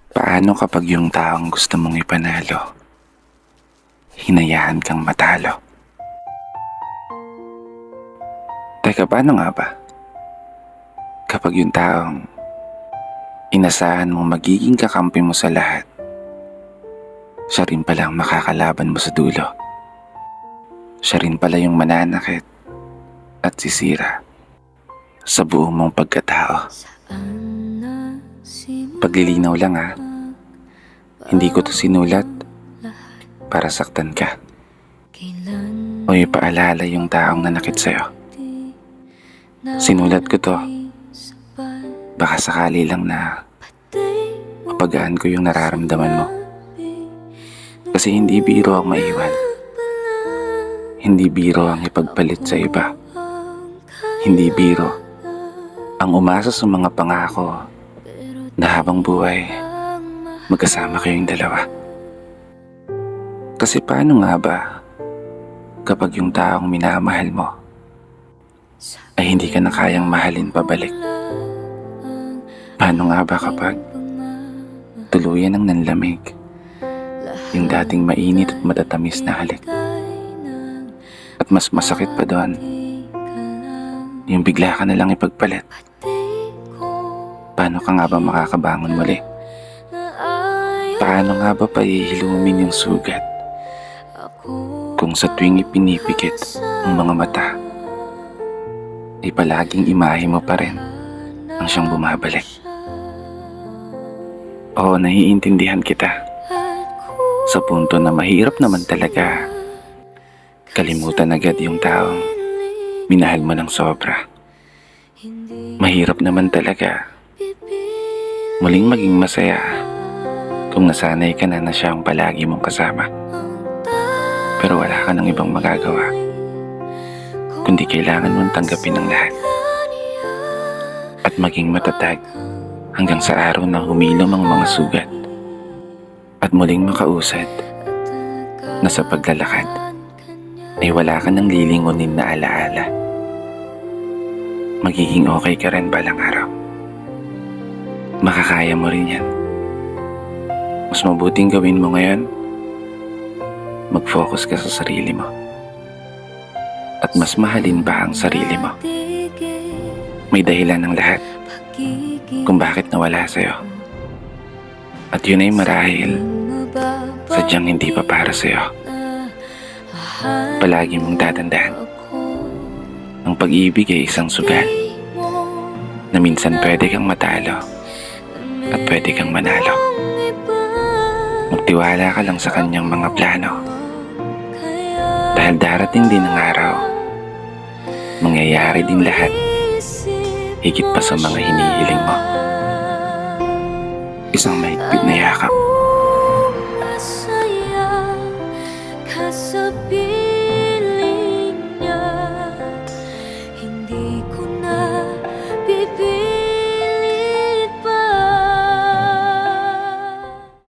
Paano kapag yung taong gusto mong ipanalo, hinayaan kang matalo? Teka, paano nga ba? Kapag yung taong inasahan mong magiging kakampi mo sa lahat, siya rin pala ang makakalaban mo sa dulo. Siya rin pala yung mananakit at sisira sa buong mong pagkatao. Paglilinaw lang ha, hindi ko to sinulat para saktan ka o ipaalala yung taong nanakit sa'yo. Sinulat ko to baka sakali lang na mapagaan ko yung nararamdaman mo. Kasi hindi biro ang maiwan. Hindi biro ang ipagpalit sa iba. Hindi biro ang umasa sa mga pangako na habang buhay magkasama kayong dalawa. Kasi paano nga ba kapag yung taong minamahal mo ay hindi ka na kayang mahalin pabalik? Paano nga ba kapag tuluyan ng nanlamig yung dating mainit at matatamis na halik? At mas masakit pa doon, yung bigla ka na lang ipagpalit. Paano ka nga ba makakabangon muli? Paano nga ba paihilumin yung sugat kung sa tuwing ipinipikit ang mga mata ay palaging imahe mo pa rin ang siyang bumabalik? Oo, naiintindihan kita sa punto na mahirap naman talaga kalimutan agad yung taong minahal mo ng sobra. Mahirap naman talaga muling maging masaya kung nasanay ka na siya ang palagi mong kasama. Pero wala ka ng ibang magagawa kundi kailangan mong tanggapin ang lahat at maging matatag hanggang sa araw na humilom ang mga sugat at muling makausad na sa paglalakad ay wala ka ng lilingunin na alaala. Magiging okay ka rin balang araw. Makakaya mo rin yan. Mas mabuting gawin mo ngayon, mag-focus ka sa sarili mo at mas mahalin pa ang sarili mo. May dahilan ng lahat kung bakit nawala sa'yo. At yun ay marahil sadyang hindi pa para sa'yo. Palagi mong tatandaan, ang pag-ibig ay isang sugal na minsan pwede kang matalo at pwede kang manalo. Magtiwala ka lang sa kanyang mga plano dahil darating din ang araw, mangyayari din lahat higit pa sa mga hinihiling mo. Isang mahigpit na yakap,